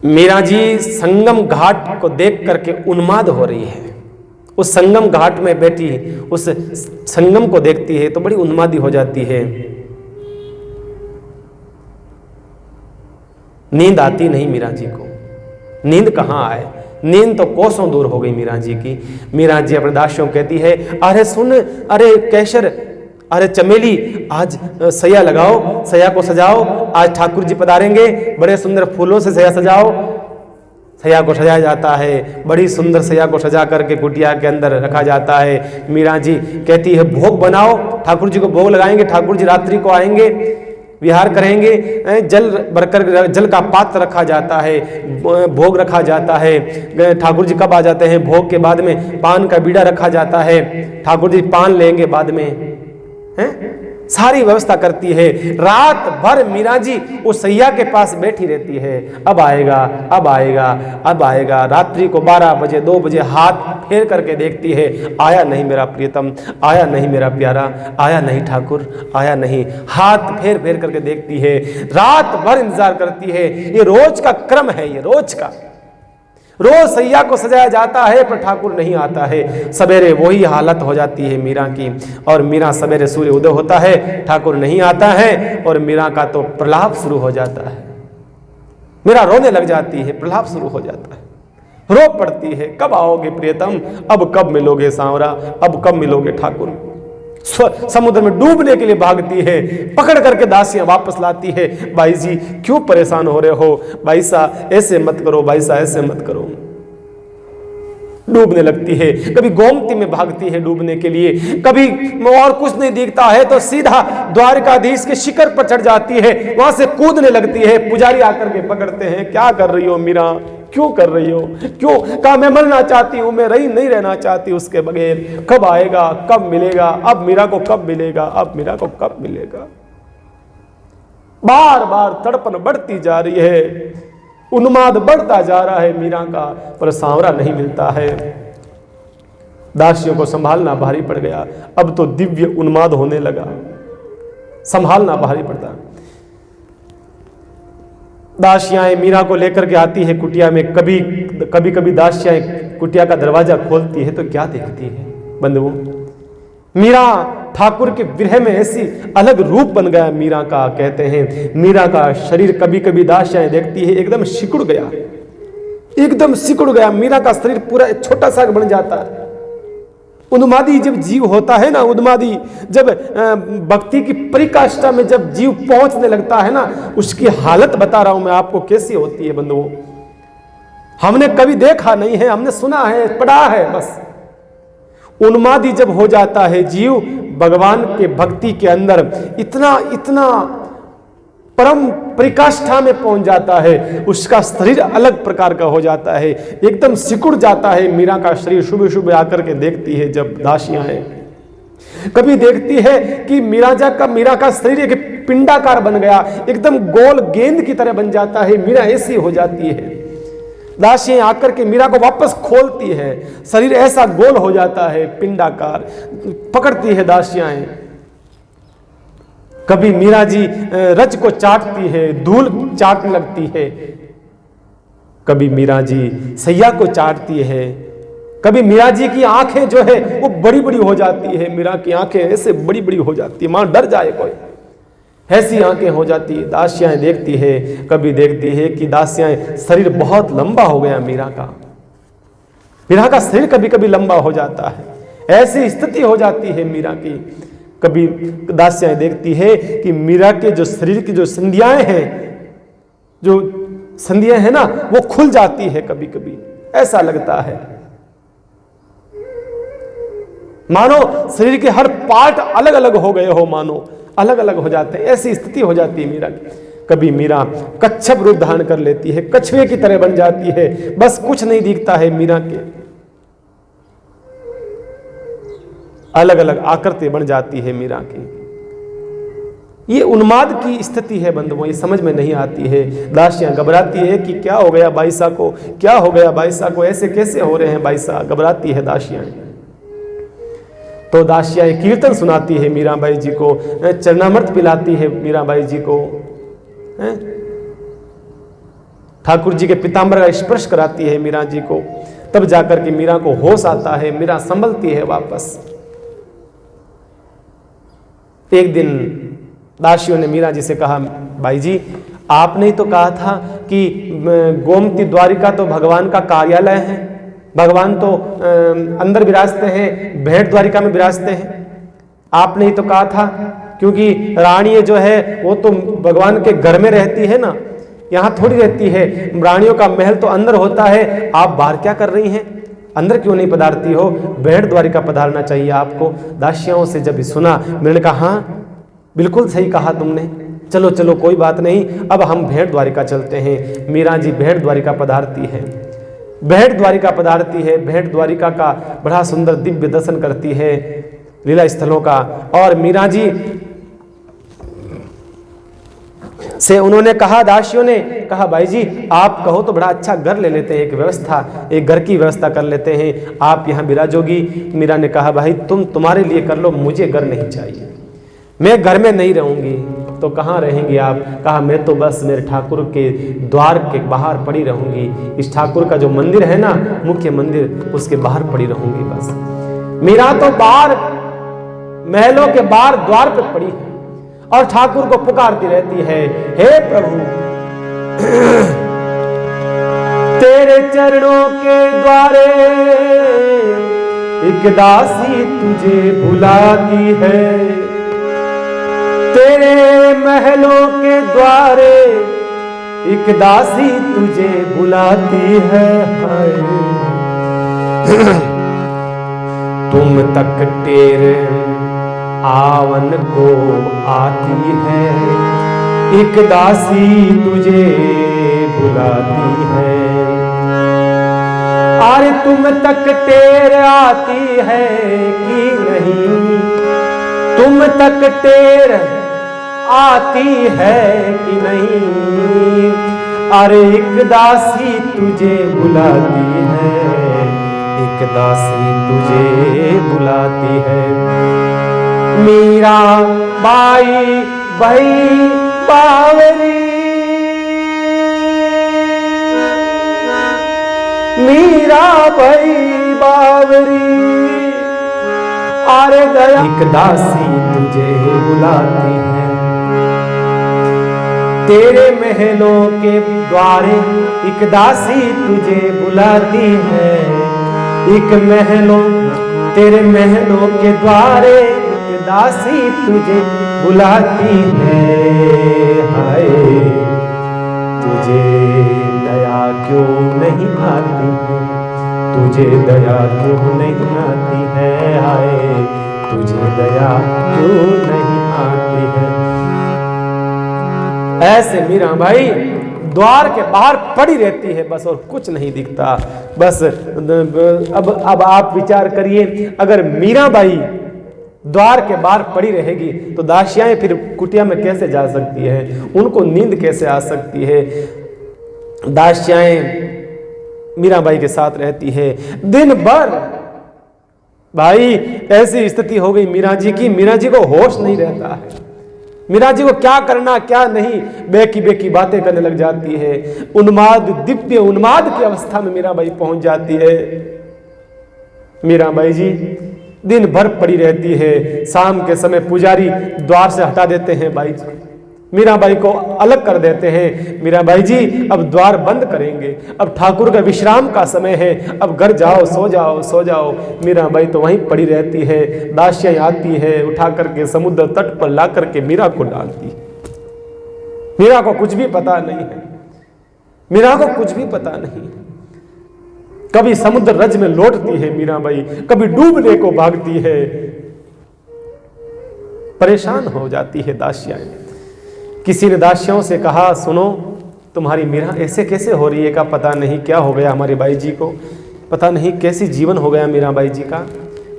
मीरा जी संगम घाट को देख करके उन्माद हो रही है। उस संगम घाट में बैठी उस संगम को देखती है तो बड़ी उन्मादी हो जाती है। नींद आती नहीं मीरा जी को। नींद कहाँ आए, नींद तो कोसों दूर हो गई मीरा जी की। मीरा जी अपने दासियों को कहती है, अरे सुन, अरे कैशर, अरे चमेली, आज सैया लगाओ, सैया को सजाओ, आज ठाकुर जी पधारेंगे, बड़े सुंदर फूलों से सैया सजाओ। सैया को सजाया जाता है, बड़ी सुंदर सैया को सजा करके कुटिया के अंदर रखा जाता है। मीरा जी कहती है, भोग बनाओ, ठाकुर जी को भोग लगाएंगे, ठाकुर जी रात्रि को आएंगे, विहार करेंगे। जल भरकर जल का पात्र रखा जाता है, भोग रखा जाता है। ठाकुर जी कब आ जाते हैं, भोग के बाद में पान का बीड़ा रखा जाता है, ठाकुर जी पान लेंगे बाद में, हैं? सारी व्यवस्था करती है। रात भर मीरा जी उस सैया के पास बैठी रहती है, अब आएगा, अब आएगा, अब आएगा। रात्रि को 12 बजे 2 बजे हाथ फेर करके देखती है, आया नहीं मेरा प्रियतम, आया नहीं मेरा प्यारा, आया नहीं ठाकुर, आया नहीं। हाथ फेर फेर करके देखती है, रात भर इंतजार करती है। ये रोज का क्रम है, ये रोज का। रोज सैया को सजाया जाता है पर ठाकुर नहीं आता है। सवेरे वही हालत हो जाती है मीरा की। और मीरा सवेरे सूर्य उदय होता है, ठाकुर नहीं आता है और मीरा का तो प्रलाप शुरू हो जाता है। मीरा रोने लग जाती है, प्रलाप शुरू हो जाता है, रो पड़ती है, कब आओगे प्रियतम, अब कब मिलोगे सांवरा, अब कब मिलोगे ठाकुर। समुद्र में डूबने के लिए भागती है, पकड़ करके दासियां वापस लाती है। भाई जी क्यों परेशान हो रहे हो, भाई साहब ऐसे मत करो, भाई साहब ऐसे मत करो। डूबने लगती है, कभी गोमती में भागती है डूबने के लिए, कभी और कुछ नहीं दिखता है तो सीधा द्वारकाधीश के शिखर पर चढ़ जाती है, वहां से कूदने लगती है। पुजारी आकर के पकड़ते हैं, क्या कर रही हो मीरा, क्यों कर रही हो, क्यों? कहा मैं मरना चाहती हूं, मैं नहीं रहना चाहती उसके बगैर। कब आएगा, कब मिलेगा, अब मीरा को कब मिलेगा, अब मीरा को कब मिलेगा। बार बार तड़पन बढ़ती जा रही है, उन्माद बढ़ता जा रहा है मीरा का, पर सांवरा नहीं मिलता है। दासियों को संभालना भारी पड़ गया, अब तो दिव्य उन्माद होने लगा, संभालना भारी पड़ता। दासियाएं मीरा को लेकर के आती है कुटिया में। कभी दासियाएं कुटिया का दरवाजा खोलती है तो क्या देखती है बंधुओं, मीरा ठाकुर के विरह में ऐसी अलग रूप बन गया मीरा का। कहते हैं मीरा का शरीर कभी कभी दासियाएं देखती है एकदम सिकुड़ गया, एकदम सिकुड़ गया। मीरा का शरीर पूरा छोटा सा बन जाता है। उन्मादी जब जीव होता है ना, उन्मादी जब भक्ति की परिकाष्ठा में जब जीव पहुंचने लगता है ना, उसकी हालत बता रहा हूं मैं आपको कैसी होती है बंधुओं। हमने कभी देखा नहीं है, हमने सुना है, पढ़ा है बस। उन्मादी जब हो जाता है जीव भगवान के भक्ति के अंदर, इतना परम परिकाष्ठा में पहुंच जाता है, उसका शरीर अलग प्रकार का हो जाता है, एकदम सिकुड़ जाता है मीरा का शरीर। सुबह सुबह आकर के देखती है जब दासियां हैं, कभी देखती है कि मीरा का शरीर एक पिंडाकार बन गया, एकदम गोल गेंद की तरह बन जाता है, मीरा ऐसी हो जाती है। दासियां आकर के मीरा को वापस खोलती है, शरीर ऐसा गोल हो जाता है पिंडाकार, पकड़ती है दासियां। कभी मीरा जी रज को चाटती है, धूल चाटने लगती है, कभी मीरा जी सैया को चाटती है, कभी मीरा जी की आंखें जो है वो बड़ी बड़ी हो जाती है। मीरा की आंखें ऐसे बड़ी बड़ी हो जाती है, मां डर जाए कोई, ऐसी आंखें हो जाती है। दासियां देखती है, कभी देखती है कि दासियां शरीर बहुत लंबा हो गया मीरा का शरीर कभी कभी लंबा हो जाता है, ऐसी स्थिति हो जाती है मीरा की। कभी दासियां देखती है कि मीरा के जो शरीर की जो संधियाएं हैं, जो संधियां हैं ना, वो खुल जाती है कभी कभी, ऐसा लगता है मानो शरीर के हर पार्ट अलग अलग हो गए हो, मानो अलग अलग हो जाते हैं, ऐसी स्थिति हो जाती है मीरा की। कभी मीरा कच्छप रूप धारण कर लेती है, कछुए की तरह बन जाती है, बस कुछ नहीं दिखता है मीरा के, अलग अलग आकृति बन जाती है मीरा की। ये उन्माद की स्थिति है बंधुओं, ये समझ में नहीं आती है। दासियां घबराती है कि क्या हो गया भाई साहब को, क्या हो गया भाई साहब को, ऐसे कैसे हो रहे हैं भाई साहब, घबराती है दासियां। तो दासियां कीर्तन सुनाती है मीराबाई जी को, चरणामृत पिलाती है मीराबाई जी को, ठाकुर जी के पीताम्बर का स्पर्श कराती है मीरा जी को, तब जाकर के मीरा को होश आता है, मीरा संभलती है वापस। एक दिन दासियों ने मीरा जी से कहा, भाई जी आपने ही तो कहा था कि गोमती द्वारिका तो भगवान का कार्यालय है, भगवान तो अंदर विराजते हैं, भेंट द्वारिका में विराजते हैं। आपने ही तो कहा था, क्योंकि रानी जो है वो तो भगवान के घर में रहती है ना, यहाँ थोड़ी रहती है। रानियों का महल तो अंदर होता है, आप बाहर क्या कर रही हैं, अंदर क्यों नहीं पधारती हो, भेंट द्वारिका पधारना चाहिए आपको। दासियों से जब सुना, मैंने कहा हाँ बिल्कुल सही कहा तुमने, चलो चलो कोई बात नहीं, अब हम भेंट द्वारिका चलते हैं। मीरा जी भेंट द्वारिका पधारती है, भेंट द्वारिका पधारती है, भेंट द्वारिका का बड़ा सुंदर दिव्य दर्शन करती है लीला स्थलों का। और मीरा जी से उन्होंने कहा, दासियों ने कहा, भाई जी आप कहो तो बड़ा अच्छा घर ले लेते हैं, एक व्यवस्था, एक घर की व्यवस्था कर लेते हैं, आप यहाँ विराजोगी। मीरा ने कहा, भाई तुम्हारे लिए कर लो, मुझे घर नहीं चाहिए, मैं घर में नहीं रहूंगी। तो कहाँ रहेंगी आप? कहा, मैं तो बस मेरे ठाकुर के द्वार के बाहर पड़ी रहूंगी, इस ठाकुर का जो मंदिर है ना, मुख्य मंदिर, उसके बाहर पड़ी रहूंगी बस। मीरा तो बाहर महलों के बाहर द्वार पर पड़ी है और ठाकुर को पुकारती रहती है, हे प्रभु तेरे चरणों के द्वारे एक दासी तुझे बुलाती है, तेरे महलों के द्वारे एक दासी तुझे बुलाती है। तुम तक टेर आवन को आती है, एक दासी तुझे बुलाती है। अरे तुम तक टेर आती है कि नहीं, तुम तक टेर आती है कि नहीं, अरे एक दासी तुझे बुलाती है, एक दासी तुझे बुलाती है। मीरा बाई भाई बावरी, मीरा भाई बावरी, अरे दया एक दासी तुझे बुलाती है, तेरे महलों के द्वारे एक दासी तुझे बुलाती है, एक महलों तेरे महलों के द्वारे एक दासी तुझे बुलाती है। हाय तुझे दया क्यों नहीं आती है, तुझे दया क्यों नहीं आती है, हाय तुझे दया क्यों नहीं आती है। ऐसे मीरा भाई द्वार के बाहर पड़ी रहती है बस, और कुछ नहीं दिखता बस। अब आप विचार करिए, अगर मीराबाई द्वार के बाहर पड़ी रहेगी तो दासियाएं फिर कुटिया में कैसे जा सकती है, उनको नींद कैसे आ सकती है। दासियाएं मीराबाई के साथ रहती है दिन भर। भाई ऐसी स्थिति हो गई मीरा जी की, मीरा जी को होश नहीं रहता है, मीरा जी को क्या करना क्या नहीं, बेकी बेकी बातें करने लग जाती है। उन्माद, दिव्य उन्माद की अवस्था में मीराबाई पहुंच जाती है। मीराबाई जी दिन भर पड़ी रहती है। शाम के समय पुजारी द्वार से हटा देते हैं भाई जी, मीराबाई को अलग कर देते हैं। मीराबाई जी अब द्वार बंद करेंगे, अब ठाकुर का विश्राम का समय है, अब घर जाओ, सो जाओ, सो जाओ। मीराबाई तो वहीं पड़ी रहती है। दासियां आती है, उठा करके समुद्र तट पर ला करके मीरा को डालती। मीरा को कुछ भी पता नहीं है, मीरा को कुछ भी पता नहीं। कभी समुद्र रज में लौटती है मीराबाई, कभी डूबने को भागती है। परेशान हो जाती है दासियां। किसी ने दासियों से कहा, सुनो तुम्हारी मीरा ऐसे कैसे हो रही है, का पता नहीं क्या हो गया हमारे बाई जी को, पता नहीं कैसी जीवन हो गया मीराबाई जी का।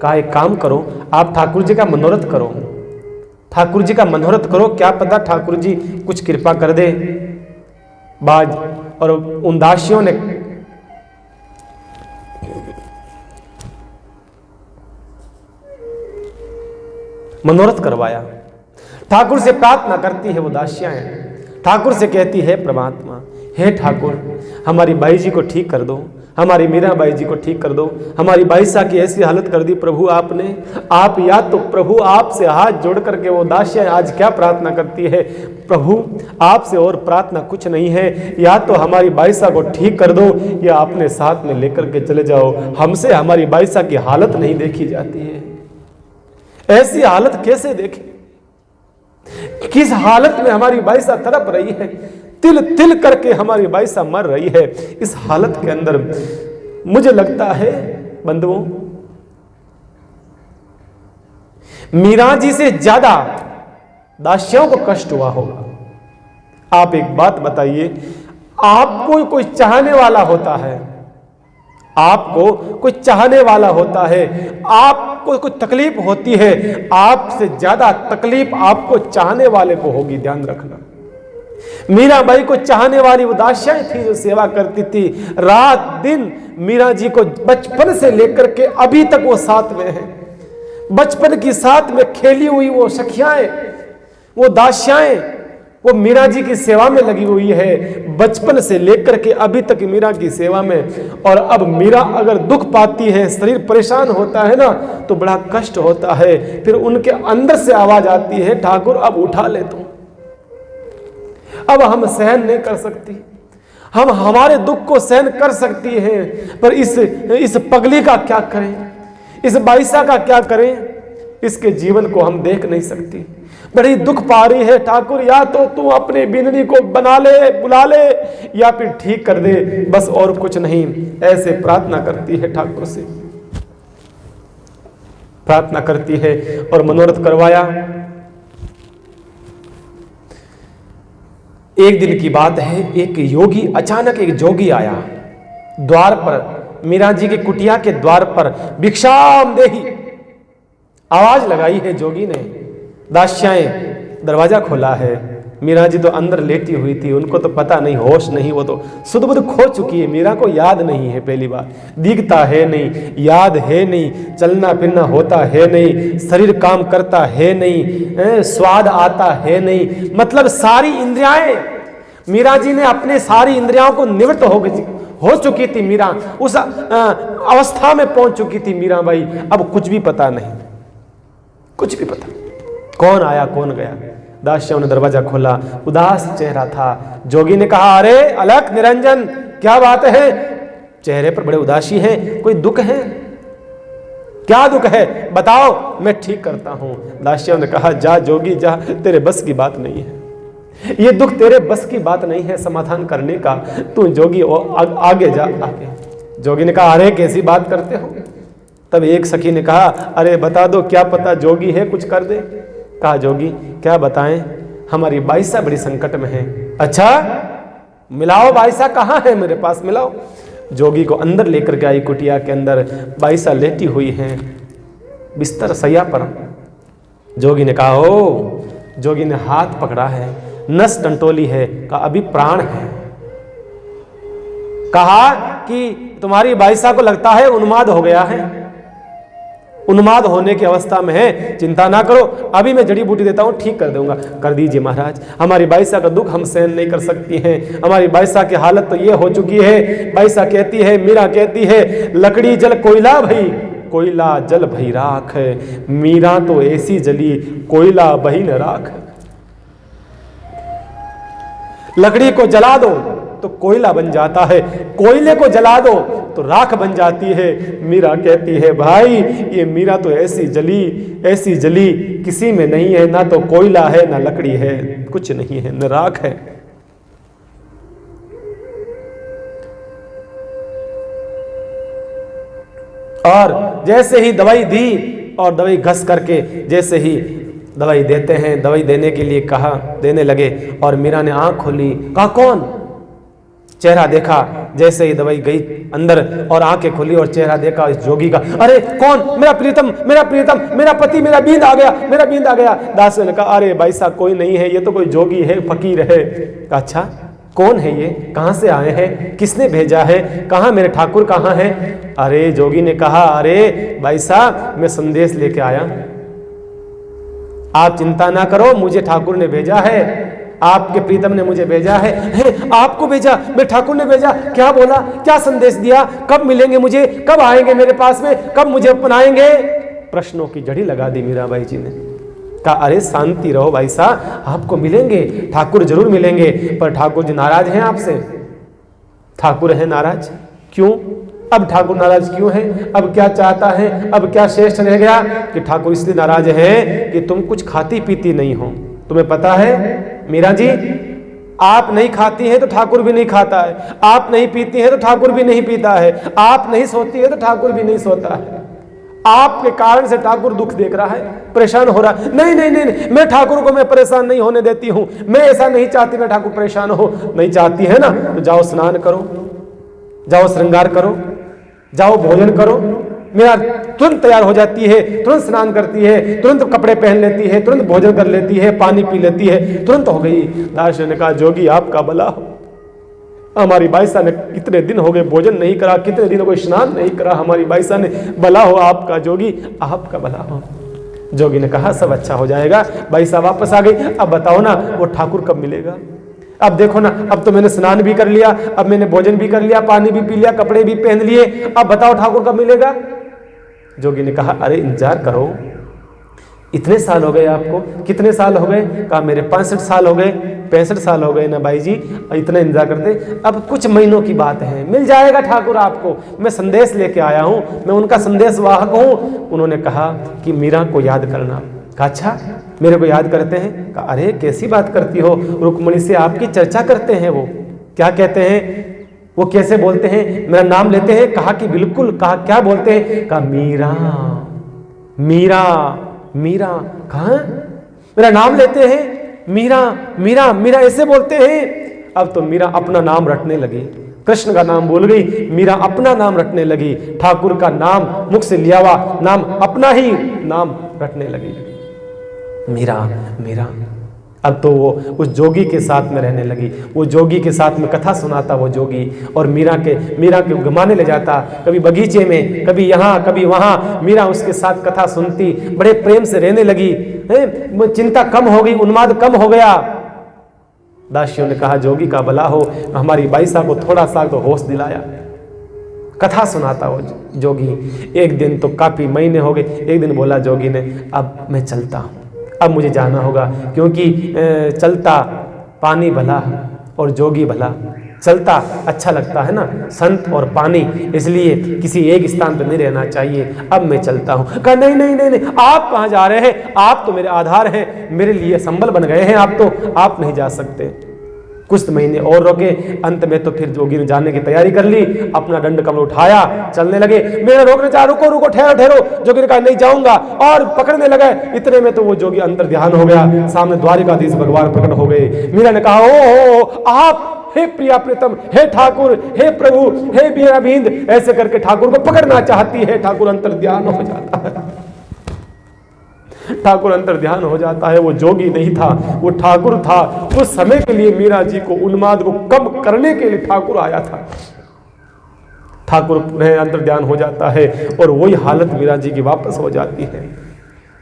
कहा एक काम करो, आप ठाकुर जी का मनोरथ करो, ठाकुर जी का मनोरथ करो, क्या पता ठाकुर जी कुछ कृपा कर दे। बाज और उन दासियों ने मनोरथ करवाया। ठाकुर से प्रार्थना करती है वो दासियां, ठाकुर से कहती है परमात्मा, हे ठाकुर हमारी बाई जी को ठीक कर दो, हमारी मीराबाई जी को ठीक कर दो, हमारी बाईसा की ऐसी हालत कर दी प्रभु आपने। आप या तो प्रभु आपसे हाथ जोड़ करके, वो दासियां आज क्या प्रार्थना करती है, प्रभु आपसे और प्रार्थना कुछ नहीं है, या तो हमारी बाईसा को ठीक कर दो या अपने साथ में लेकर के चले जाओ, हमसे हमारी बाईसा की हालत नहीं देखी जाती है। ऐसी हालत कैसे देखें, किस हालत में हमारी बाईसा तड़प रही है, तिल तिल करके हमारी बाईसा मर रही है। इस हालत के अंदर मुझे लगता है बंधुओं, मीरा जी से ज्यादा दासियों को कष्ट हुआ होगा। आप एक बात बताइए, आपको कोई चाहने वाला होता है, आपको कोई चाहने वाला होता है, आपको कोई तकलीफ होती है, आपसे ज्यादा तकलीफ आपको चाहने वाले को होगी, ध्यान रखना। मीराबाई को चाहने वाली वो दासियां थी जो सेवा करती थी रात दिन। मीरा जी को बचपन से लेकर के अभी तक वो साथ में है, बचपन की साथ में खेली हुई वो सखियाएं, वो दासियाएं, वो मीरा जी की सेवा में लगी हुई है, बचपन से लेकर के अभी तक मीरा की सेवा में। और अब मीरा अगर दुख पाती है, शरीर परेशान होता है ना, तो बड़ा कष्ट होता है। फिर उनके अंदर से आवाज आती है, ठाकुर अब उठा ले तू, अब हम सहन नहीं कर सकती, हम हमारे दुख को सहन कर सकती हैं, पर इस पगली का क्या करें, इस बाईसा का क्या करें, इसके जीवन को हम देख नहीं सकती, बड़ी दुख पा रही है। ठाकुर या तो तू अपने बिंदनी को बना ले, बुला ले, या फिर ठीक कर दे, बस और कुछ नहीं। ऐसे प्रार्थना करती है, ठाकुर से प्रार्थना करती है और मनोरथ करवाया। एक दिन की बात है, एक योगी, अचानक एक जोगी आया द्वार पर, मीरा जी की कुटिया के द्वार पर, भिक्षाम देही आवाज लगाई है जोगी ने। दासियाएं दरवाजा खोला है, मीरा जी तो अंदर लेटी हुई थी, उनको तो पता नहीं, होश नहीं, वो तो सुध बुध खो चुकी है। मीरा को याद नहीं है, पहली बार दिखता है नहीं, याद है नहीं, चलना फिरना होता है नहीं, शरीर काम करता है नहीं, स्वाद आता है नहीं, मतलब सारी इंद्रियाएं, मीरा जी ने अपने सारी इंद्रियों को निवृत्त हो चुकी थी। मीरा उस अवस्था में पहुंच चुकी थी मीरा बाई, अब कुछ भी पता नहीं, कुछ भी पता, कौन आया कौन गया। दासियों ने दरवाजा खोला, उदास चेहरा था। जोगी ने कहा, अरे अलख निरंजन, क्या बात है, चेहरे पर बड़े उदासी है, कोई दुख है, क्या दुख है बताओ, मैं ठीक करता हूं। दासियों ने कहा, जा जोगी जा, तेरे बस की बात नहीं है, ये दुख तेरे बस की बात नहीं है समाधान करने का, तू जोगी आगे जा, आगे। जोगी ने कहा, अरे कैसी बात करते हो। तब एक सखी ने कहा, अरे बता दो, क्या पता जोगी है कुछ कर दे। कहा, जोगी क्या बताएं, हमारी बाईसा बड़ी संकट में है। अच्छा मिलाओ, बाईसा कहाँ है, मेरे पास मिलाओ। जोगी को अंदर लेकर के आई, कुटिया के अंदर बाईसा लेटी हुई है बिस्तर सैया पर। जोगी ने कहा, ओ, जोगी ने हाथ पकड़ा है, नस टंटोली है, कहा अभी प्राण है। कहा कि तुम्हारी बाईसा को लगता है उन्माद हो गया है, उन्माद होने की अवस्था में है, चिंता ना करो, अभी मैं जड़ी बूटी देता हूं, ठीक कर दूंगा। कर दीजिए महाराज, हमारी बाईसा का दुख हम सहन नहीं कर सकती हैं, हमारी बाईसा की हालत तो ये हो चुकी है। बाईसा कहती है, मीरा कहती है, लकड़ी जल कोयला भई, कोयला जल भई राख, मीरा तो ऐसी जली कोयला बही न राख। लकड़ी को जला दो तो कोयला बन जाता है, कोयले को जला दो तो राख बन जाती है। मीरा कहती है, भाई ये मीरा तो ऐसी जली किसी में नहीं है, ना तो कोयला है ना लकड़ी है, कुछ नहीं है, न राख है। और जैसे ही दवाई दी और दवाई घस करके जैसे ही दवाई देते हैं, दवाई देने के लिए कहा, देने लगे और मीरा ने आंख खोली, कहा कौन, चेहरा देखा, जैसे ही दवाई गई अंदर और आंखें खुली और चेहरा देखा इस जोगी का, अरे कौन, मेरा प्रीतम, मेरा प्रीतम, मेरा पति, मेरा बींद आ गया, मेरा बींद आ गया। दासियों ने कहा, अरे भाई साहब कोई नहीं है, ये तो कोई जोगी है, फकीर है। कहा, अच्छा कौन है ये, कहां से आए हैं, किसने भेजा है, कहां मेरे ठाकुर कहां है। अरे जोगी ने कहा, अरे भाई साहब मैं संदेश लेके आया, आप चिंता ना करो, मुझे ठाकुर ने भेजा है, आपके प्रीतम ने मुझे भेजा है, आपको भेजा, मैं ठाकुर ने भेजा, क्या बोला, क्या संदेश दिया, कब मिलेंगे मुझे, कब आएंगे मेरे पास में, कब मुझे अपनाएंगे? प्रश्नों की जड़ी लगा दी मीराबाई जी ने। कहा अरे शांति रहो भाई साहब, आपको मिलेंगे, ठाकुर जरूर मिलेंगे। पर ठाकुर जी नाराज हैं आपसे। ठाकुर है नाराज, क्यों? अब ठाकुर नाराज क्यों है? अब क्या चाहता है? अब क्या श्रेष्ठ रह गया कि ठाकुर इसलिए नाराज है कि तुम कुछ खाती पीती नहीं हो। तुम्हें पता है मीरा जी, आप नहीं खाती हैं तो ठाकुर भी नहीं खाता है, आप नहीं पीती हैं तो ठाकुर भी नहीं पीता है, आप नहीं सोती है तो ठाकुर भी नहीं सोता है। आपके कारण से ठाकुर दुख देख रहा है, परेशान हो रहा है। नहीं नहीं नहीं, नहीं मैं ठाकुर को मैं परेशान नहीं होने देती हूं, मैं ऐसा नहीं चाहती मैं ठाकुर परेशान हो। नहीं चाहती है ना, तो जाओ स्नान करो, जाओ श्रृंगार करो, जाओ भोजन करो। मीरा तुरंत तैयार हो जाती है, तुरंत स्नान करती है, तुरंत कपड़े पहन लेती है, तुरंत भोजन कर लेती है, पानी पी लेती है, तुरंत हो गई। दार्शनिक ने कहा जोगी आपका भला हो, हमारी बाईसा ने कितने दिन हो गए भोजन नहीं करा, कितने दिन हो गए स्नान नहीं करा, हमारी बाईसा ने, भला हो आपका जोगी, आपका भला हो। जोगी ने कहा सब अच्छा हो जाएगा। बाईसा वापस आ गई। अब बताओ ना वो ठाकुर कब मिलेगा? अब देखो ना, अब तो मैंने स्नान भी कर लिया, अब मैंने भोजन भी कर लिया, पानी भी पी लिया, कपड़े भी पहन लिए, अब बताओ ठाकुर कब मिलेगा? जोगी ने कहा अरे इंतजार करो, इतने साल हो गए आपको, कितने साल हो गए? कहा मेरे 65 साल हो गए, 65 साल हो गए ना भाई जी, इतना इंतजार करते, अब कुछ महीनों की बात है, मिल जाएगा ठाकुर आपको, मैं संदेश लेके आया हूं, मैं उनका संदेश वाहक हूं। उन्होंने कहा कि मीरा को याद करना। कहा अच्छा मेरे को याद करते हैं? कहा अरे कैसी बात करती हो, रुक्मणी से आपकी चर्चा करते हैं। वो क्या कहते हैं, वो कैसे बोलते हैं, मेरा नाम लेते हैं? कहा कि बिल्कुल। कहा क्या बोलते हैं? कहा मीरा मीरा मीरा। कहा मेरा नाम लेते हैं, मीरा मीरा मीरा ऐसे बोलते हैं। अब तो मीरा अपना नाम रटने लगी, कृष्ण का नाम भूल गई, मीरा अपना नाम रटने लगी, ठाकुर का नाम मुख से लिया हुआ नाम अपना ही नाम रटने लगी, मीरा मीरा। अब तो वो उस जोगी के साथ में रहने लगी, वो जोगी के साथ में कथा सुनाता वो जोगी, और मीरा के घुमाने ले जाता, कभी बगीचे में, कभी यहाँ कभी वहाँ। मीरा उसके साथ कथा सुनती, बड़े प्रेम से रहने लगी, चिंता कम हो गई, उन्माद कम हो गया। दासियों ने कहा जोगी का भला हो, हमारी बाईसा को थोड़ा सा तो होश दिलाया। कथा सुनाता वो जोगी। एक दिन तो काफी महीने हो गए, एक दिन बोला जोगी ने अब मैं चलता हूँ, अब मुझे जाना होगा, क्योंकि चलता पानी भला और जोगी भला। चलता अच्छा लगता है ना, संत और पानी, इसलिए किसी एक स्थान पर नहीं रहना चाहिए। अब मैं चलता हूं। कहा नहीं नहीं नहीं नहीं, आप कहां जा रहे हैं? आप तो मेरे आधार हैं, मेरे लिए संबल बन गए हैं आप, तो आप नहीं जा सकते। कुछ महीने और रोके, अंत में तो फिर जोगी ने जाने की तैयारी कर ली, अपना दंड कमल उठाया, चलने लगे। मेरे रोकने चाह, रुको रुको, ठहरो ठहरो। जोगी ने कहा नहीं जाऊंगा, और पकड़ने लगे। इतने में तो वो जोगी अंतर ध्यान हो गया, सामने द्वारिकाधीश भगवान प्रकट हो गए। मीरा ने कहा ओ आप, हे प्रिया प्रीतम, हे ठाकुर, हे प्रभु, हे मीरा बिंद, ऐसे करके ठाकुर को पकड़ना चाहती है। ठाकुर अंतर ध्यान हो जाता है, ठाकुर अंतर ध्यान हो जाता है। वो जोगी नहीं था, वो ठाकुर था। उस समय के लिए मीरा जी को, उन्माद को कम करने के लिए ठाकुर आया था। ठाकुर पुनः अंतर ध्यान हो जाता है, और वही हालत मीरा जी की वापस हो जाती है।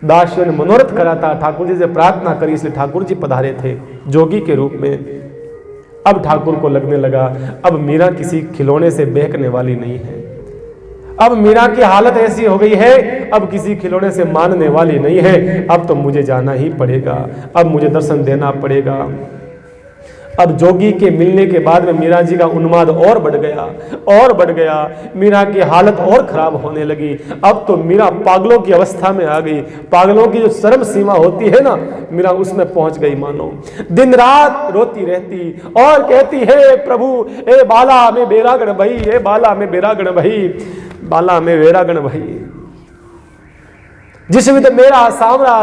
दासियों ने मनोरथ करा था, ठाकुर जी से प्रार्थना करी, इसलिए ठाकुर जी पधारे थे जोगी के रूप में। अब ठाकुर को लगने लगा अब मीरा किसी खिलौने से बहकने वाली नहीं है, अब मीरा की हालत ऐसी हो गई है, अब किसी खिलौने से मानने वाली नहीं है। अब तो मुझे जाना ही पड़ेगा, अब मुझे दर्शन देना पड़ेगा। अब जोगी के मिलने के बाद में मीरा जी का उन्माद और बढ़ गया, और बढ़ गया। मीरा की हालत और खराब होने लगी। अब तो मीरा पागलों की अवस्था में आ गई। पागलों की जो चरम सीमा होती है ना, मीरा उसमें पहुंच गई। मानो दिन रात रोती रहती और कहती है प्रभु ए बाला में बेरागण भई, ए बाला में बेरागण भई, बाला में बेरागण भई, जिस विध मेरा सावरा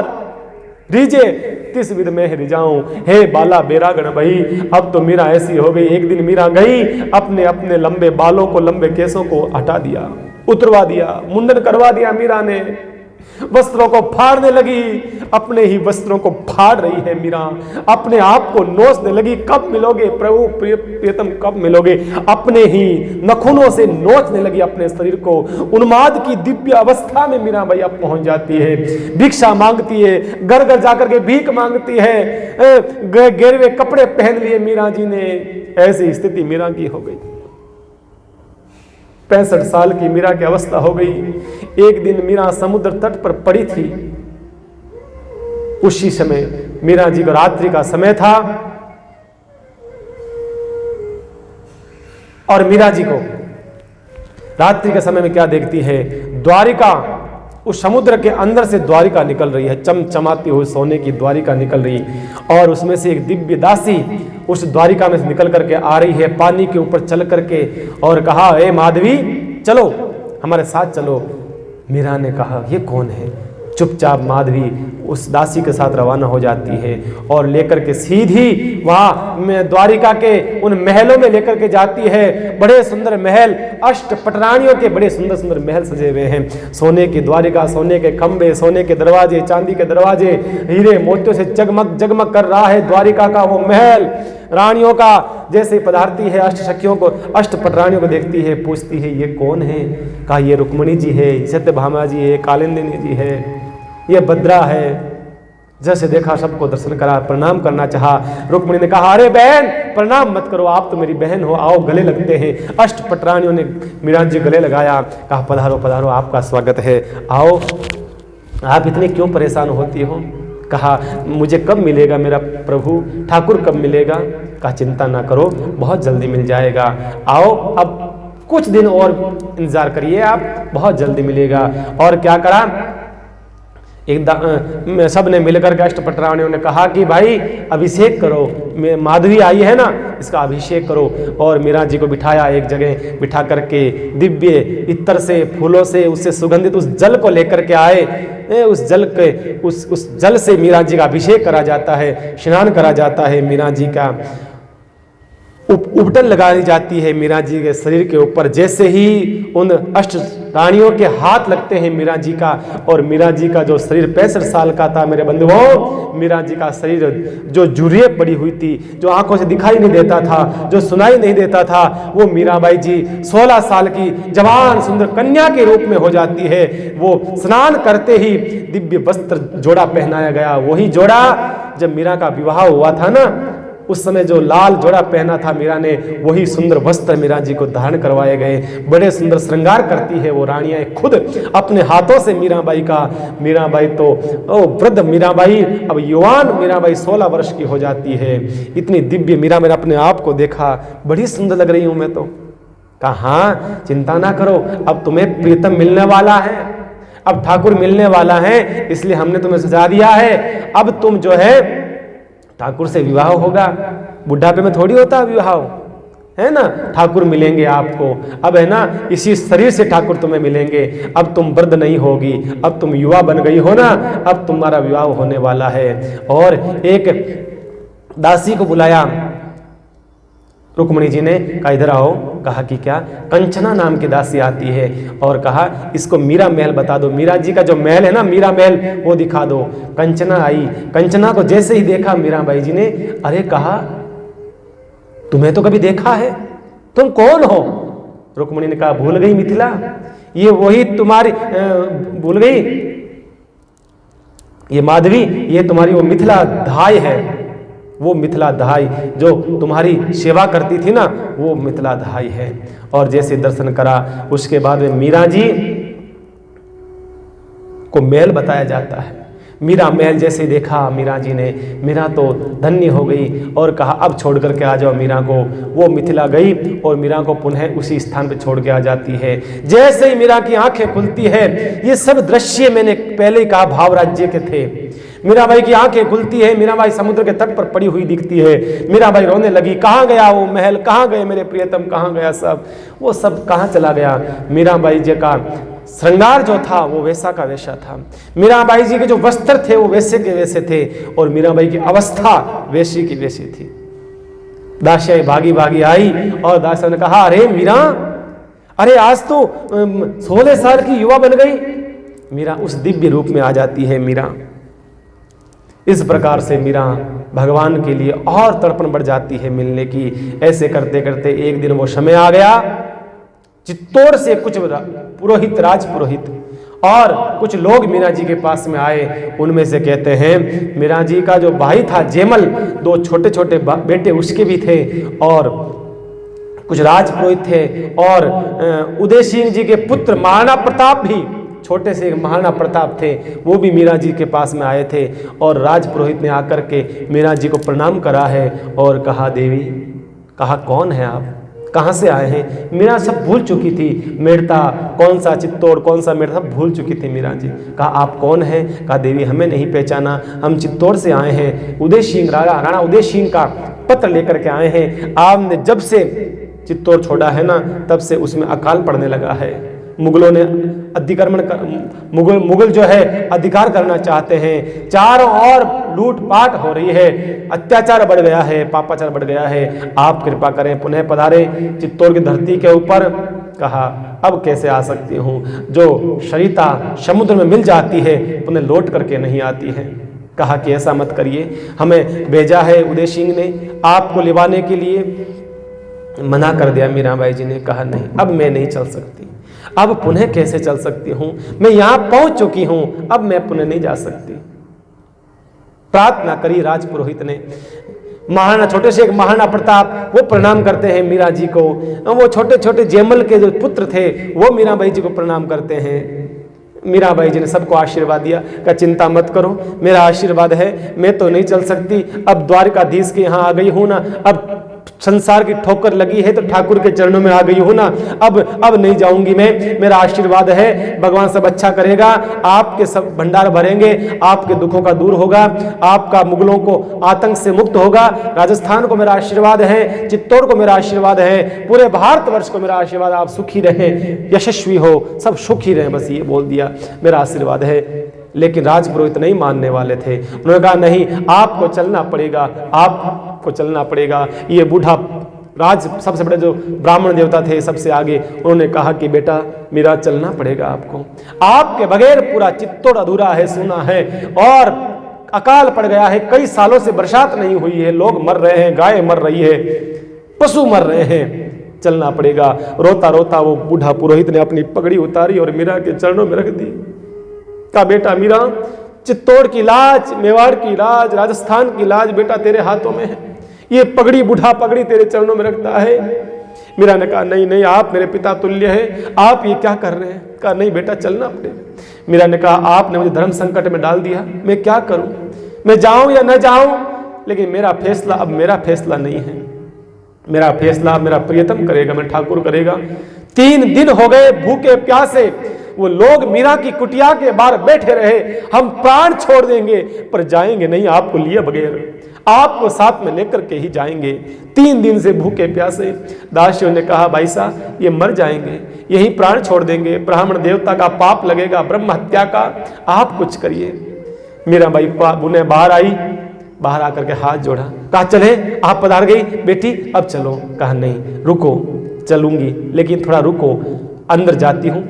रीजे तिस विध में रिजाऊं, हे बाला बेरागण भई। अब तो मीरा ऐसी हो गई, एक दिन मीरा गई, अपने अपने लंबे बालों को, लंबे केसों को हटा दिया, उतरवा दिया, मुंडन करवा दिया मीरा ने। वस्त्रों को फाड़ने लगी, अपने ही वस्त्रों को फाड़ रही है मीरा, अपने आप को नोचने लगी। कब मिलोगे प्रभु प्रियतम, कब मिलोगे? अपने ही नखूनों से नोचने लगी अपने शरीर को। उन्माद की दिव्य अवस्था में मीरा बाई अब पहुंच जाती है। भिक्षा मांगती है, घर घर जाकर के भीख मांगती है। गिरवे कपड़े पहन लिए मीरा जी ने। ऐसी स्थिति मीरा की हो गई। 65 साल की मीरा की अवस्था हो गई। एक दिन मीरा समुद्र तट पर पड़ी थी। उसी समय मीरा जी को रात्रि का समय था और मीरा जी को रात्रि के समय में क्या देखती है? द्वारिका, उस समुद्र के अंदर से द्वारिका निकल रही है, चमचमाती हुई सोने की द्वारिका निकल रही, और उसमें से एक दिव्य दासी उस द्वारिका में से निकल करके आ रही है, पानी के ऊपर चल करके, और कहा, ए माधवी चलो हमारे साथ चलो। मीरा ने कहा, ये कौन है? चुपचाप माधवी उस दासी के साथ रवाना हो जाती है और लेकर के सीधी वहां द्वारिका के उन महलों में लेकर के जाती है। बड़े सुंदर महल, अष्ट पटरानियों के बड़े सुंदर सुंदर महल सजे हुए हैं। सोने की द्वारिका, सोने के खंबे, सोने के दरवाजे, चांदी के दरवाजे, हीरे मोतियों से जगमग जगमग कर रहा है द्वारिका का वो महल। रानियों का जैसे पधारती है, अष्ट सखियों को, अष्ट पटरानियों को देखती है, पूछती है, ये कौन है? कहा, ये रुक्मिणी जी है, सत्यभामा जी है, कालिंदिनी जी है, ये भद्रा है। जैसे देखा सबको दर्शन करा, प्रणाम करना चाहा। रुक्मिणी ने कहा, अरे बहन प्रणाम मत करो, आप तो मेरी बहन हो, आओ गले लगते हैं। अष्ट पटरानियों ने मीरा जी गले लगाया। कहा, पधारो पधारो, आपका स्वागत है, आओ। आप इतनी क्यों परेशान होती हो? कहा, मुझे कब मिलेगा मेरा प्रभु ठाकुर, कब मिलेगा? कहा, चिंता ना करो, बहुत जल्दी मिल जाएगा। आओ, अब कुछ दिन और इंतजार करिए आप, बहुत जल्दी मिलेगा। और क्या करा? सब ने मिलकर के अष्ट पटरानियों ने कहा कि भाई अभिषेक करो, माधवी आई है ना, इसका अभिषेक करो। और मीरा जी को बिठाया, एक जगह बिठा करके दिव्य इत्र से, फूलों से, उससे सुगंधित उस जल को लेकर के आए। उस जल के उस जल से मीरा जी का अभिषेक करा जाता है, स्नान करा जाता है। मीरा जी का उपटन लगाई जाती है मीरा जी के शरीर के ऊपर। जैसे ही उन अष्ट रानियों के हाथ लगते हैं मीरा जी का, और मीरा जी का जो शरीर 65 साल का था मेरे बंधुओं, मीरा जी का शरीर जो जुरिये पड़ी हुई थी, जो आंखों से दिखाई नहीं देता था, जो सुनाई नहीं देता था, वो मीराबाई जी 16 साल की जवान सुंदर कन्या के रूप में हो जाती है। वो स्नान करते ही दिव्य वस्त्र जोड़ा पहनाया गया। वही जोड़ा जब मीरा का विवाह हुआ था ना, उस समय जो लाल जोड़ा पहना था मीरा ने, वही सुंदर वस्त्र मीरा जी को धारण करवाए गए। बड़े सुंदर श्रृंगार करती है वो रानियां खुद अपने हाथों से मीराबाई का। मीराबाई तो वृद्ध मीराबाई, अब युवान मीराबाई 16 वर्ष की हो जाती है। इतनी दिव्य मीरा, मैंने अपने आप को देखा, बड़ी सुंदर लग रही हूं मैं तो। कहा, हाँ चिंता ना करो, अब तुम्हें प्रीतम मिलने वाला है, अब ठाकुर मिलने वाला है, इसलिए हमने तुम्हें सजा दिया है। अब तुम जो है ठाकुर से विवाह होगा। बुढ़ापे में थोड़ी होता विवाह, है ना, ठाकुर मिलेंगे आपको। अब है ना, इसी शरीर से ठाकुर तुम्हें मिलेंगे। अब तुम वृद्ध नहीं होगी, अब तुम युवा बन गई हो ना, अब तुम्हारा विवाह होने वाला है। और एक दासी को बुलाया रुक्मिणी जी ने, कहा इधर आओ। कहा कि क्या? कंचना नाम की दासी आती है, और कहा इसको मीरा महल बता दो, मीरा जी का जो महल है ना, मीरा महल, वो दिखा दो। कंचना आई। कंचना को जैसे ही देखा मीराबाई जी ने, अरे कहा तुम्हें तो कभी देखा है, तुम कौन हो? रुक्मिणी ने कहा, भूल गई मिथिला, ये वही तुम्हारी भूल गई, ये माधवी, ये तुम्हारी वो मिथिला धाय है, वो मिथिला धाई जो तुम्हारी सेवा करती थी ना, वो मिथिला धाई है। और जैसे दर्शन करा, उसके बाद में मीरा जी को महल बताया जाता है। मीरा महल जैसे देखा मीरा जी ने, मीरा तो धन्य हो गई और कहा अब छोड़ करके आ जाओ मीरा को। वो मिथिला गई और मीरा को पुनः उसी स्थान पे छोड़ के आ जाती है। जैसे ही मीरा की आंखें खुलती है, ये सब दृश्य मैंने पहले ही कहा भाव राज्य के थे। मीराबाई की आंखें खुलती है, मीराबाई समुद्र के तट पर पड़ी हुई दिखती है। मीराबाई रोने लगी, कहाँ गया वो महल, कहाँ गए मेरे प्रियतम, कहाँ गया सब, वो सब कहाँ चला गया। मीराबाई जी का श्रृंगार जो था वो वैसा का वैसा था, मीराबाई जी के जो वस्त्र थे वो वैसे के वैसे थे, और मीराबाई की अवस्था वैसी की वैसी थी। दासियां भागी भागी आई और दासियों ने कहा, अरे मीरा, अरे आज तो 16 साल की युवा बन गई, मीरा उस दिव्य रूप में आ जाती है। मीरा इस प्रकार से मीरा भगवान के लिए और तड़पण बढ़ जाती है मिलने की। ऐसे करते करते एक दिन वो समय आ गया, चित्तौड़ से कुछ पुरोहित, राज पुरोहित और कुछ लोग मीरा जी के पास में आए। उनमें से कहते हैं मीरा जी का जो भाई था जेमल, 2 छोटे छोटे बेटे उसके भी थे, और कुछ राज पुरोहित थे, और उदय सिंह जी के पुत्र महाराणा प्रताप भी, छोटे से महाराणा प्रताप थे, वो भी मीरा जी के पास में आए थे। और राज पुरोहित ने आकर के मीरा जी को प्रणाम करा है और कहा देवी, कहा कौन है आप, कहाँ से आए हैं। मीरा सब भूल चुकी थी, मेड़ता कौन सा चित्तौड़ कौन सा मेड़ता भूल चुकी थी मीरा जी। कहा आप कौन हैं। कहा देवी हमें नहीं पहचाना, हम चित्तौड़ से आए हैं, उदय सिंह राणा उदय सिंह का पत्र लेकर के आए हैं। आपने जब से चित्तौड़ छोड़ा है ना, तब से उसमें अकाल पड़ने लगा है। मुगलों ने अतिक्रमण कर, मुगल जो है अधिकार करना चाहते हैं, चारों ओर लूटपाट हो रही है, अत्याचार बढ़ गया है, पापाचार बढ़ गया है, आप कृपा करें पुनः पधारे चित्तौड़ की धरती के ऊपर। कहा अब कैसे आ सकती हूँ, जो सरिता समुद्र में मिल जाती है पुनः लौट करके नहीं आती है। कहा कि ऐसा मत करिए, हमें भेजा है उदय सिंह ने आपको लिवाने के लिए। मना कर दिया मीराबाई जी ने। कहा नहीं, अब मैं नहीं चल सकती, अब पुनः कैसे चल सकती हूं, मैं यहां पहुंच चुकी हूं, अब मैं पुनः नहीं जा सकती। प्रार्थना करी राज पुरोहित ने। महाराणा, छोटे से एक महाराणा प्रताप, वो प्रणाम करते हैं मीरा जी को। वो छोटे छोटे जेमल के जो पुत्र थे वो मीराबाई जी को प्रणाम करते हैं। मीराबाई जी ने सबको आशीर्वाद दिया, का चिंता मत करो, मेरा आशीर्वाद है, मैं तो नहीं चल सकती, अब द्वारकाधीश के यहाँ आ गई हूं ना, अब संसार की ठोकर लगी है तो ठाकुर के चरणों में आ गई हूं ना, अब नहीं जाऊंगी मैं, मेरा आशीर्वाद है, भगवान सब अच्छा करेगा, आपके सब भंडार भरेंगे, आपके दुखों का दूर होगा, आपका मुगलों को आतंक से मुक्त होगा, राजस्थान को मेरा आशीर्वाद है, चित्तौड़ को मेरा आशीर्वाद है, पूरे भारतवर्ष को मेरा आशीर्वाद, आप सुखी रहें, यशस्वी हो, सब सुखी रहें, बस ये बोल दिया, मेरा आशीर्वाद है। लेकिन राजपुरोहित नहीं मानने वाले थे। उन्होंने कहा नहीं, आपको चलना पड़ेगा, आपको चलना पड़ेगा। ये बूढ़ा राज, सबसे बड़े जो ब्राह्मण देवता थे सबसे आगे, उन्होंने कहा कि बेटा मेरा चलना पड़ेगा आपको, आपके बगैर पूरा चित्तौड़ अधूरा है, सुना है, और अकाल पड़ गया है, कई सालों से बरसात नहीं हुई है, लोग मर रहे हैं, गाय मर रही है, पशु मर रहे हैं, चलना पड़ेगा। रोता रोता वो बूढ़ा पुरोहित ने अपनी पगड़ी उतारी और मीरा के चरणों में रख दी। कहा बेटा मीरा, चित्तौड़ की लाज, मेवाड़ की लाज, राजस्थान की लाज बेटा तेरे हाथों में है, ये पगड़ी, बूढ़ा पगड़ी तेरे चरणों में रखता है। मीरा ने कहा नहीं नहीं, आप मेरे पिता तुल्य हैं, आप ये क्या कर रहे हैं। कहा नहीं बेटा चलना पड़ेगा। मीरा ने कहा आपने मुझे धर्म संकट में डाल दिया, मैं क्या करूं, मैं जाऊं या न जाऊं, लेकिन मेरा फैसला अब मेरा फैसला नहीं है, मेरा फैसला मेरा प्रियतम करेगा, मैं ठाकुर करेगा। 3 दिन हो गए भूखे प्यासे, वो लोग मीरा की कुटिया के बाहर बैठे रहे, हम प्राण छोड़ देंगे पर जाएंगे नहीं आपको लिए बगैर, आपको साथ में लेकर के ही जाएंगे। 3 दिन से भूखे प्यासे। दासियों ने कहा भाई साहब ये मर जाएंगे, यही प्राण छोड़ देंगे, ब्राह्मण देवता का पाप लगेगा, ब्रह्म हत्या का, आप कुछ करिए। मीराबाई पुनः बाहर आई, बाहर आकर के हाथ जोड़ा, कहा चले, आप पधार गई बेटी, अब चलो। कहा नहीं रुको, चलूंगी लेकिन थोड़ा रुको, अंदर जाती हूं।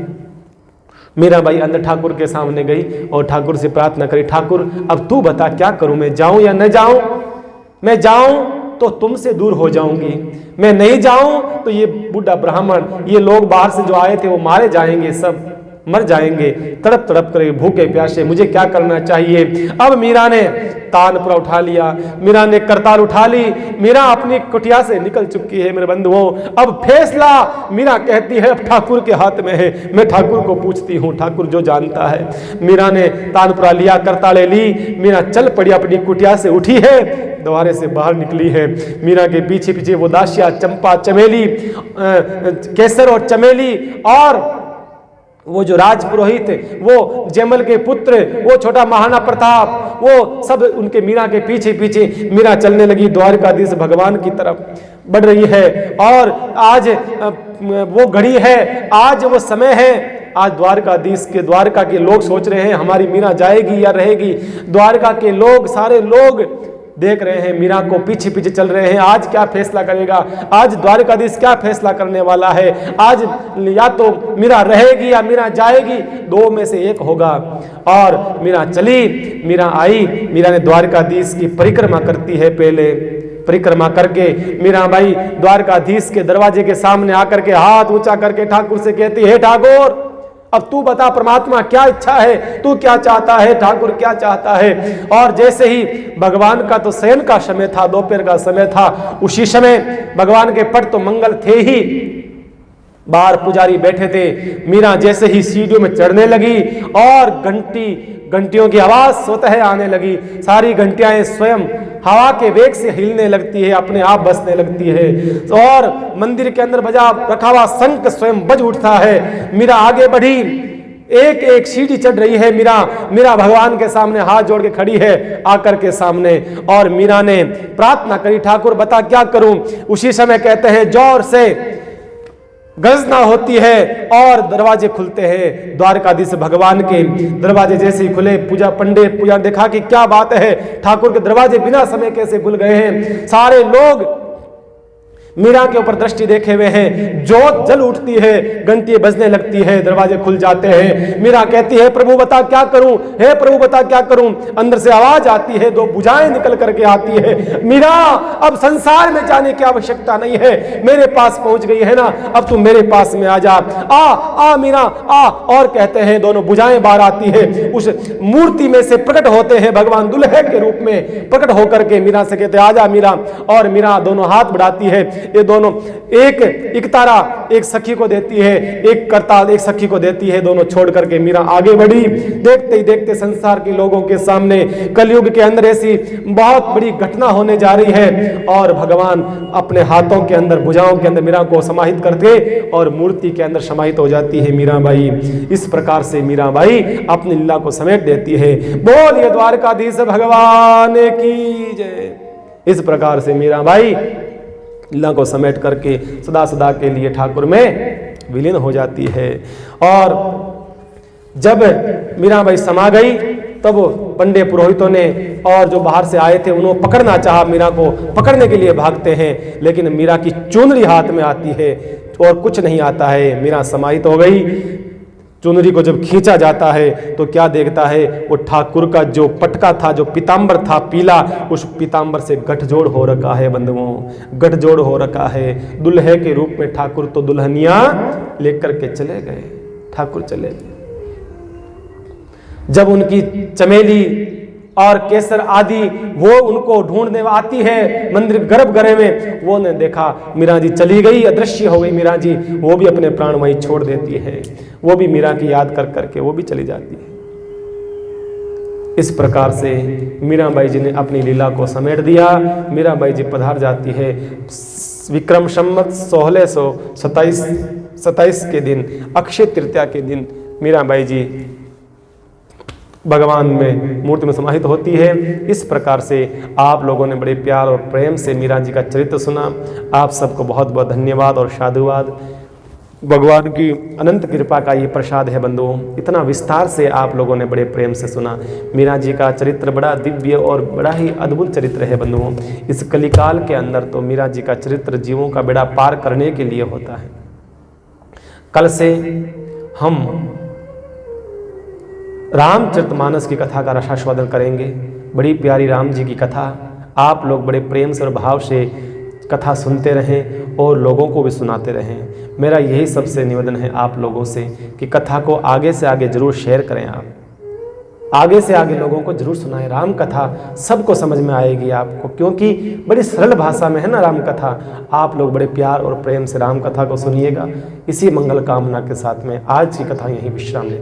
मीराबाई अंदर ठाकुर के सामने गई और ठाकुर से प्रार्थना करी, ठाकुर अब तू बता क्या करूं, मैं जाऊं या न जाऊं, मैं जाऊं तो तुमसे दूर हो जाऊंगी, मैं नहीं जाऊं तो ये बूढ़ा ब्राह्मण, ये लोग बाहर से जो आए थे वो मारे जाएंगे, सब मर जाएंगे, तड़प तड़प कर भूखे प्यासे, मुझे क्या करना चाहिए। अब मीरा ने तानपुरा उठा लिया, मीरा ने करताल उठा ली, मीरा अपनी कुटिया से निकल चुकी है मेरे बंधुओं। अब फैसला मीरा कहती है अब ठाकुर के हाथ में है, मैं ठाकुर को पूछती हूँ, ठाकुर जो जानता है। मीरा ने तानपुरा लिया, करताले ली, मीरा चल पड़ी, अपनी कुटिया से उठी है, द्वारे से बाहर निकली है। मीरा के पीछे पीछे वो दासिया, चंपा, चमेली, केसर और चमेली, और वो जो राजपुरोहित, वो जेमल के पुत्र, वो छोटा महाराणा प्रताप, वो सब उनके मीरा के पीछे पीछे मीरा चलने लगी, द्वारकाधीश भगवान की तरफ बढ़ रही है। और आज वो घड़ी है, आज वो समय है, आज द्वारकाधीश के, द्वारका के लोग सोच रहे हैं हमारी मीरा जाएगी या रहेगी। द्वारका के लोग, सारे लोग देख रहे हैं, मीरा को पीछे पीछे चल रहे हैं। आज क्या फैसला करेगा, आज द्वारकाधीश क्या फैसला करने वाला है, आज या तो मीरा रहेगी या मीरा जाएगी, दो में से एक होगा। और मीरा चली, मीरा आई, मीरा ने द्वारकाधीश की परिक्रमा करती है। पहले परिक्रमा करके मीराबाई द्वारकाधीश के दरवाजे के सामने आकर के हाथ ऊंचा करके ठाकुर से कहती है, ठाकुर अब तू बता, परमात्मा क्या इच्छा है, तू क्या चाहता है, ठाकुर क्या चाहता है। और जैसे ही भगवान का तो शयन का समय था, दोपहर का समय था, उसी समय भगवान के पट तो मंगल थे ही, बाहर पुजारी बैठे थे। मीरा जैसे ही सीढ़ियों में चढ़ने लगी और घंटियों की आवाज स्वतः आने लगी। सारी घंटियां स्वयं हवा के वेग से हिलने लगती है, अपने आप बजने लगती है। और मंदिर के अंदर बजा रखा हुआ शंख स्वयं बज उठता है। मीरा आगे बढ़ी, एक एक सीढ़ी चढ़ रही है। मीरा भगवान के सामने हाथ जोड़ के खड़ी है आकर के सामने, और मीरा ने प्रार्थना करी, ठाकुर बता क्या करूं। उसी समय कहते हैं जोर से गर्जना होती है और दरवाजे खुलते हैं। द्वारकाधीश भगवान के दरवाजे जैसे ही खुले, पूजा देखा कि क्या बात है, ठाकुर के दरवाजे बिना समय कैसे खुल गए हैं। सारे लोग मीरा के ऊपर दृष्टि देखे हुए हैं। जोत जल उठती है, घंटी बजने लगती है, दरवाजे खुल जाते हैं। मीरा कहती है, प्रभु बता क्या करूं, हे प्रभु बता क्या करूं। अंदर से आवाज आती है, दो भुजाएं निकल करके आती है, मीरा अब संसार में जाने की आवश्यकता नहीं है, मेरे पास पहुंच गई है ना, अब तू मेरे पास में आ जा, आ मीरा आ। और कहते हैं दोनों भुजाएं बाहर आती है, उस मूर्ति में से प्रकट होते हैं भगवान दुल्हे के रूप में प्रकट होकर के मीरा से कहते आजा मीरा। और मीरा दोनों हाथ बढ़ाती है, ये दोनों एक तारा एक सखी को देती है, एक करताल एक सखी को देती है। दोनों छोड़ करके मीरा आगे बढ़ी। देखते ही देखते संसार के लोगों के सामने कलयुग के अंदर ऐसी बहुत बड़ी घटना होने जा रही है, और भगवान अपने हाथों के अंदर, भुजाओं के अंदर मीरा को समाहित करके और मूर्ति के अंदर समाहित हो जाती है मीराबाई। इस प्रकार से मीराबाई अपनी लीला को समेट देती है। बोलिए द्वारकाधीश भगवान की जय। इस प्रकार से मीराबाई लीला को समेट करके सदा सदा के लिए ठाकुर में विलीन हो जाती है। और जब मीराबाई समा गई तब पंडे पुरोहितों ने और जो बाहर से आए थे उन्होंने पकड़ना चाहा, मीरा को पकड़ने के लिए भागते हैं, लेकिन मीरा की चुनरी हाथ में आती है और कुछ नहीं आता है। मीरा समाहित हो गई। चुनरी को जब खींचा जाता है तो क्या देखता है, वो ठाकुर का जो पटका था, जो पीतांबर था पीला, उस पीतांबर से गठजोड़ हो रखा है बंधुओं, गठजोड़ हो रखा है। दुल्हे के रूप में ठाकुर तो दुल्हनिया लेकर के चले गए, ठाकुर चले गए। जब उनकी चमेली और केसर आदि वो उनको ढूंढने आती है मंदिर गर्भगृह में, वो ने देखा मीरा जी चली गई, अदृश्य हो गई मीरा जी। वो भी अपने प्राण वहीं छोड़ देती है, वो भी मीरा की याद कर करके वो भी चली जाती है। इस प्रकार से मीराबाई जी ने अपनी लीला को समेट दिया। मीराबाई जी पधार जाती है विक्रम संवत 1627 के दिन, अक्षय तृतीया के दिन मीराबाई जी भगवान में मूर्ति में समाहित होती है। इस प्रकार से आप लोगों ने बड़े प्यार और प्रेम से मीरा जी का चरित्र सुना। आप सबको बहुत बहुत धन्यवाद और साधुवाद। भगवान की अनंत कृपा का ये प्रसाद है बंधुओं, इतना विस्तार से आप लोगों ने बड़े प्रेम से सुना। मीरा जी का चरित्र बड़ा दिव्य और बड़ा ही अद्भुत चरित्र है बंधुओं। इस कलिकाल के अंदर तो मीरा जी का चरित्र जीवों का बेड़ा पार करने के लिए होता है। कल से हम रामचरितमानस की कथा का रसास्वादन करेंगे। बड़ी प्यारी राम जी की कथा, आप लोग बड़े प्रेम से और भाव से कथा सुनते रहें और लोगों को भी सुनाते रहें। मेरा यही सबसे निवेदन है आप लोगों से कि कथा को आगे से आगे जरूर शेयर करें, आप आगे से आगे लोगों को जरूर सुनाएं। राम कथा सबको समझ में आएगी आपको, क्योंकि बड़ी सरल भाषा में है ना राम कथा। आप लोग बड़े प्यार और प्रेम से राम कथा को सुनिएगा। इसी मंगल कामना के साथ में आज की कथा यहीं विश्राम लें।